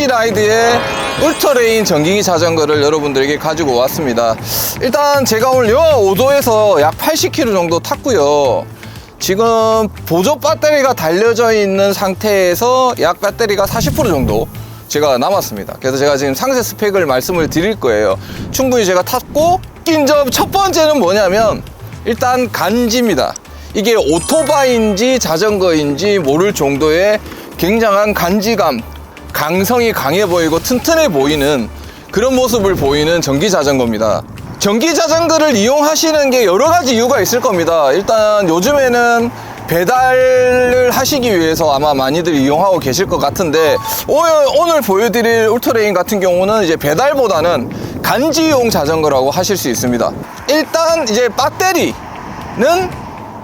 MG라이드의 울트레인 전기기 자전거를 여러분들에게 가지고 왔습니다. 일단 제가 오늘 영하 5도에서 약 80km 정도 탔고요. 지금 보조 배터리가 달려져 있는 상태에서 약 배터리가 40% 정도 제가 남았습니다. 그래서 제가 지금 상세 스펙을 말씀을 드릴 거예요. 충분히 제가 탔고, 낀 점 첫 번째는 뭐냐면 일단 간지입니다. 이게 오토바이인지 자전거인지 모를 정도의 굉장한 간지감, 강성이 강해 보이고 튼튼해 보이는 그런 모습을 보이는 전기 자전거입니다. 전기 자전거를 이용하시는 게 여러 가지 이유가 있을 겁니다. 일단 요즘에는 배달을 하시기 위해서 아마 많이들 이용하고 계실 것 같은데, 오늘 보여드릴 울트레인 같은 경우는 이제 배달보다는 간지용 자전거라고 하실 수 있습니다. 일단 이제 배터리는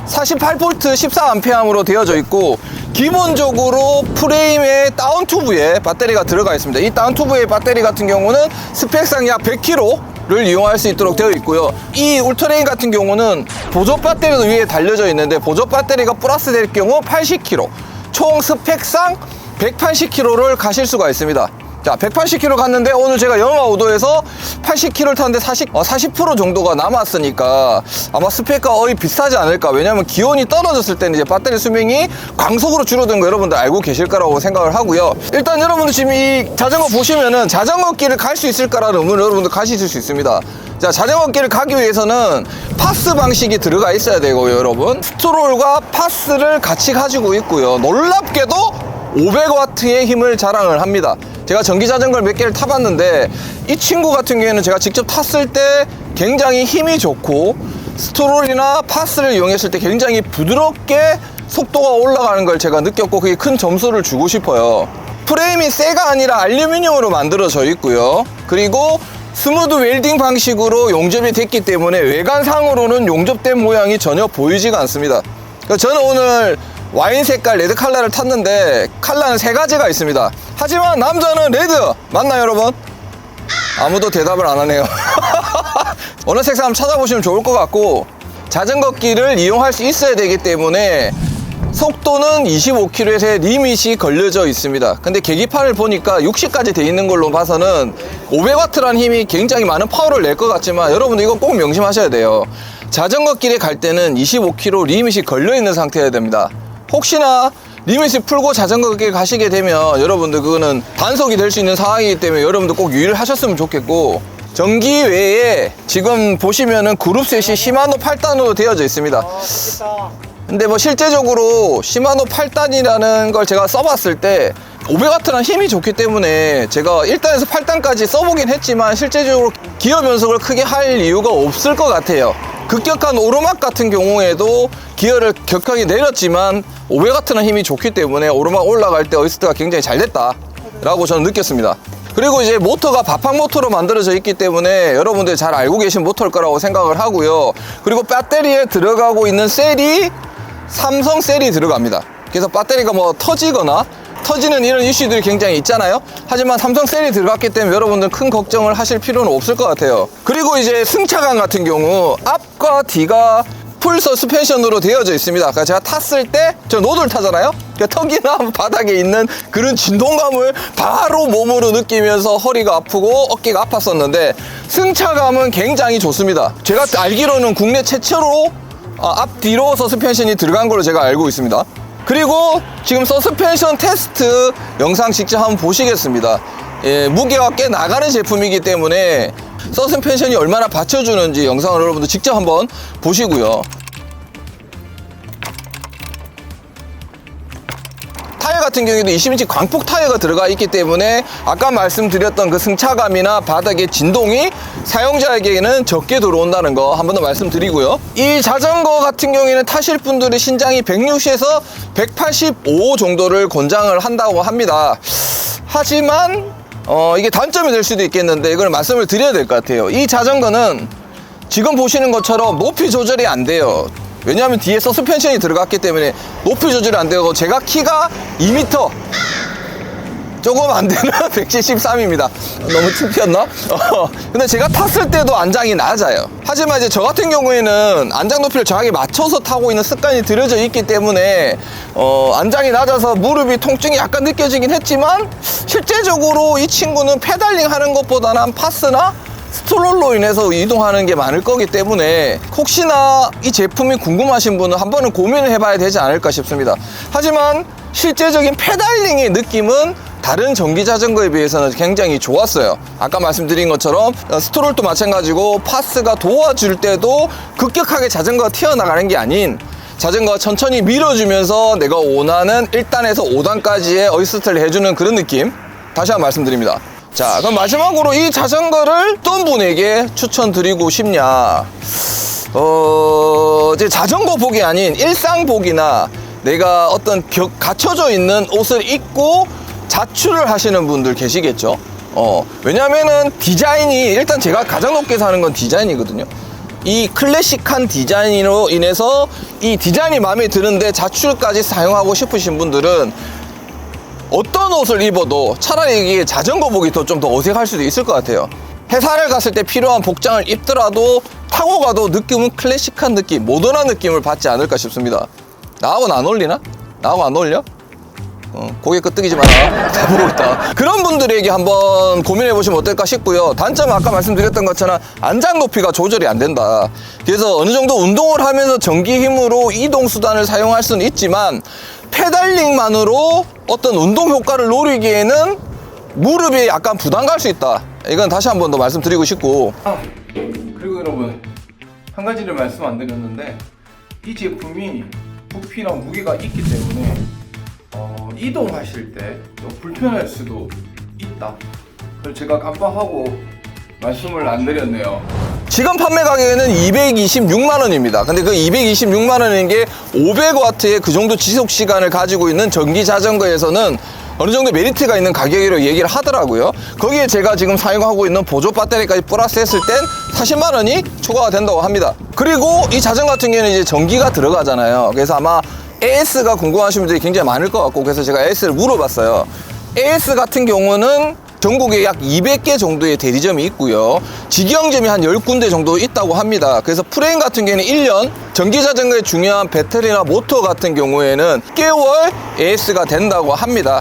48V 14A으로 되어져 있고, 기본적으로 프레임의 다운튜브에 배터리가 들어가 있습니다. 이 다운튜브의 배터리 같은 경우는 스펙상 약 100kg를 이용할 수 있도록 되어 있고요. 이 울트레인 같은 경우는 보조 배터리도 위에 달려져 있는데, 보조 배터리가 플러스 될 경우 80kg, 총 스펙상 180kg를 가실 수가 있습니다. 자, 180km 갔는데 오늘 제가 영하 5도에서 80km를 탔는데 40% 정도가 남았으니까 아마 스펙과 거의 비슷하지 않을까. 왜냐면 기온이 떨어졌을 때는 이제 배터리 수명이 광속으로 줄어드는 거 여러분들 알고 계실 거라고 생각을 하고요. 일단 여러분들 지금 이 자전거 보시면은 자전거 길을 갈 수 있을까라는 의문을 여러분들 가지실 수 있습니다. 자, 자전거 길을 가기 위해서는 파스 방식이 들어가 있어야 되고요, 여러분. 스트롤과 파스를 같이 가지고 있고요. 놀랍게도 500W의 힘을 자랑을 합니다. 제가 전기 자전거를 몇 개를 타봤는데, 이 친구 같은 경우에는 제가 직접 탔을 때 굉장히 힘이 좋고, 스트롤이나 파스를 이용했을 때 굉장히 부드럽게 속도가 올라가는 걸 제가 느꼈고, 그게 큰 점수를 주고 싶어요. 프레임이 쇠가 아니라 알루미늄으로 만들어져 있고요. 그리고 스무드 웰딩 방식으로 용접이 됐기 때문에 외관상으로는 용접된 모양이 전혀 보이지가 않습니다. 저는 오늘 와인 색깔 레드 컬러를 탔는데, 컬러는 3가지가 있습니다. 하지만 남자는 레드 맞나요, 여러분? 아무도 대답을 안 하네요. 어느 색상 한번 찾아보시면 좋을 것 같고, 자전거 길을 이용할 수 있어야 되기 때문에 속도는 25km의 리밋이 걸려져 있습니다. 근데 계기판을 보니까 60까지 돼 있는 걸로 봐서는 500W라는 힘이 굉장히 많은 파워를 낼 것 같지만, 여러분들 이거 꼭 명심하셔야 돼요. 자전거 길에 갈 때는 25km 리밋이 걸려 있는 상태여야 됩니다. 혹시나 리밋을 풀고 자전거 길 가시게 되면 여러분들 그거는 단속이 될 수 있는 상황이기 때문에 여러분들 꼭 유의를 하셨으면 좋겠고, 전기 외에 지금 보시면은 그룹셋이 시마노 8단으로 되어져 있습니다. 근데 뭐 실제적으로 시마노 8단이라는 걸 제가 써봤을 때 500W란 힘이 좋기 때문에 제가 1단에서 8단까지 써보긴 했지만 실제적으로 기어 변속을 크게 할 이유가 없을 것 같아요. 급격한 오르막 같은 경우에도 기어를 격하게 내렸지만 500W란 힘이 좋기 때문에 오르막 올라갈 때 어시스트가 굉장히 잘 됐다 라고 저는 느꼈습니다. 그리고 이제 모터가 바팍 모터로 만들어져 있기 때문에 여러분들 잘 알고 계신 모터일 거라고 생각을 하고요. 그리고 배터리에 들어가고 있는 셀이 삼성 셀이 들어갑니다. 그래서 배터리가 뭐 터지는 이런 이슈들이 굉장히 있잖아요. 하지만 삼성 셀이 들어갔기 때문에 여러분들 큰 걱정을 하실 필요는 없을 것 같아요. 그리고 이제 승차감 같은 경우 앞과 뒤가 풀 서스펜션으로 되어져 있습니다. 그러니까 제가 탔을 때 저 노드를 타잖아요. 그러니까 턱이나 바닥에 있는 그런 진동감을 바로 몸으로 느끼면서 허리가 아프고 어깨가 아팠었는데, 승차감은 굉장히 좋습니다. 제가 알기로는 국내 최초로 앞뒤로 서스펜션이 들어간 걸로 제가 알고 있습니다. 그리고 지금 서스펜션 테스트 영상 직접 한번 보시겠습니다. 예, 무게가 꽤 나가는 제품이기 때문에 서스펜션이 얼마나 받쳐주는지 영상을 여러분들 직접 한번 보시고요. 타이어 같은 경우에도 20인치 광폭 타이어가 들어가 있기 때문에 아까 말씀드렸던 그 승차감이나 바닥의 진동이 사용자에게는 적게 들어온다는 거 한 번 더 말씀드리고요. 이 자전거 같은 경우에는 타실 분들이 신장이 160에서 185 정도를 권장을 한다고 합니다. 하지만 이게 단점이 될 수도 있겠는데 이걸 말씀을 드려야 될 것 같아요. 이 자전거는 지금 보시는 것처럼 높이 조절이 안 돼요. 왜냐하면 뒤에 서스펜션이 들어갔기 때문에 높이 조절이 안 되고, 제가 키가 2m 조금 안 되는 173입니다. 너무 튀었나? 근데 제가 탔을 때도 안장이 낮아요. 하지만 이제 저 같은 경우에는 안장 높이를 정확히 맞춰서 타고 있는 습관이 들여져 있기 때문에 안장이 낮아서 무릎이 통증이 약간 느껴지긴 했지만 실제적으로 이 친구는 페달링 하는 것보다는 파스나 스트롤로 인해서 이동하는 게 많을 거기 때문에 혹시나 이 제품이 궁금하신 분은 한 번은 고민을 해봐야 되지 않을까 싶습니다. 하지만 실제적인 페달링의 느낌은 다른 전기 자전거에 비해서는 굉장히 좋았어요. 아까 말씀드린 것처럼 스트롤도 마찬가지고 파스가 도와줄 때도 급격하게 자전거가 튀어나가는 게 아닌 자전거가 천천히 밀어주면서 내가 원하는 1단에서 5단까지의 어시스트를 해주는 그런 느낌. 다시 한번 말씀드립니다. 자, 그럼 마지막으로 이 자전거를 어떤 분에게 추천드리고 싶냐. 이제 자전거 복이 아닌 일상복이나 내가 어떤 갖춰져 있는 옷을 입고 자출을 하시는 분들 계시겠죠. 왜냐면은 디자인이 일단 제가 가장 높게 사는 건 디자인이거든요. 이 클래식한 디자인으로 인해서 이 디자인이 마음에 드는데 자출까지 사용하고 싶으신 분들은 어떤 옷을 입어도 차라리 이게 자전거복이 좀 더 어색할 수도 있을 것 같아요. 회사를 갔을 때 필요한 복장을 입더라도 타고 가도 느낌은 클래식한 느낌, 모던한 느낌을 받지 않을까 싶습니다. 나하고는 안 어울리나? 나하고 안 어울려? 고개 끄덕이지 마라. 다 보고 있다. 그런 분들에게 한번 고민해 보시면 어떨까 싶고요. 단점은 아까 말씀드렸던 것처럼 안장 높이가 조절이 안 된다. 그래서 어느 정도 운동을 하면서 전기 힘으로 이동 수단을 사용할 수는 있지만 페달링만으로 어떤 운동 효과를 노리기에는 무릎이 약간 부담 갈 수 있다. 이건 다시 한 번 더 말씀드리고 싶고. 그리고 여러분, 한 가지를 말씀 안 드렸는데 이 제품이 부피랑 무게가 있기 때문에 이동하실 때 좀 불편할 수도 있다. 그래서 제가 깜빡하고 말씀을 안 드렸네요. 지금 판매 가격에는 226만 원입니다. 근데 그 226만 원인 게 500W의 그 정도 지속 시간을 가지고 있는 전기 자전거에서는 어느 정도 메리트가 있는 가격으로 얘기를 하더라고요. 거기에 제가 지금 사용하고 있는 보조 배터리까지 플러스 했을 땐 40만 원이 초과가 된다고 합니다. 그리고 이 자전거 같은 경우에는 이제 전기가 들어가잖아요. 그래서 아마 AS가 궁금하신 분들이 굉장히 많을 것 같고, 그래서 제가 AS를 물어봤어요. AS 같은 경우는 전국에 약 200개 정도의 대리점이 있고요. 직영점이 한 10군데 정도 있다고 합니다. 그래서 프레임 같은 경우에는 1년, 전기자전거의 중요한 배터리나 모터 같은 경우에는 6개월 AS가 된다고 합니다.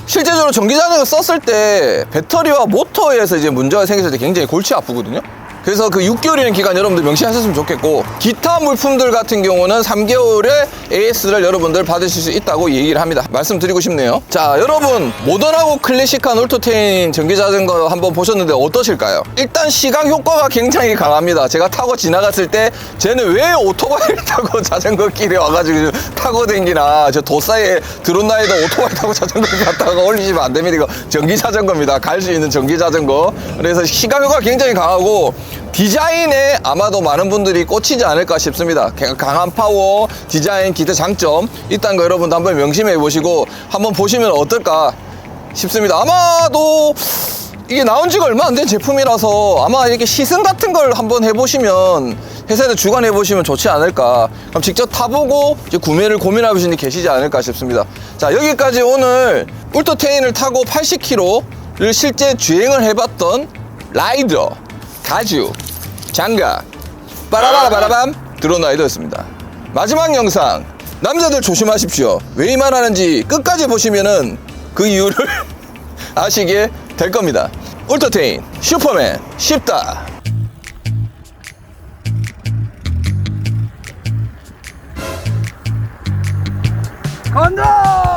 실제적으로 전기자전거 썼을 때 배터리와 모터에서 이제 문제가 생겼을 때 굉장히 골치 아프거든요. 그래서 그 6개월이라는 기간 여러분들 명시하셨으면 좋겠고, 기타 물품들 같은 경우는 3개월의 AS를 여러분들 받으실 수 있다고 얘기를 합니다. 말씀드리고 싶네요. 자, 여러분, 모던하고 클래식한 올토테인 전기자전거 한번 보셨는데 어떠실까요? 일단 시각 효과가 굉장히 강합니다. 제가 타고 지나갔을 때 쟤는 왜 오토바이를 타고 자전거 길에 와가지고 타고 댕기나, 저 도사에 드론 나이도 오토바이 타고 자전거 갔다가 올리시면 안 됩니다. 이거 전기자전거입니다. 갈 수 있는 전기자전거. 그래서 시각 효과가 굉장히 강하고 디자인에 아마도 많은 분들이 꽂히지 않을까 싶습니다. 강한 파워, 디자인, 기타 장점 있다는 거 여러분도 한번 명심해 보시고 한번 보시면 어떨까 싶습니다. 아마도 이게 나온 지가 얼마 안 된 제품이라서 아마 이렇게 시승 같은 걸 한번 해보시면, 회사에서 주관해 보시면 좋지 않을까. 그럼 직접 타보고 이제 구매를 고민하시는 분이 계시지 않을까 싶습니다. 자, 여기까지 오늘 올토테인을 타고 80km를 실제 주행을 해봤던 라이더 가주, 장갑, 빠라바라바라밤 드론 라이더였습니다. 마지막 영상, 남자들 조심하십시오. 왜 이 말 하는지 끝까지 보시면은 그 이유를 아시게 될 겁니다. 올토테인 슈퍼맨 쉽다. 간다!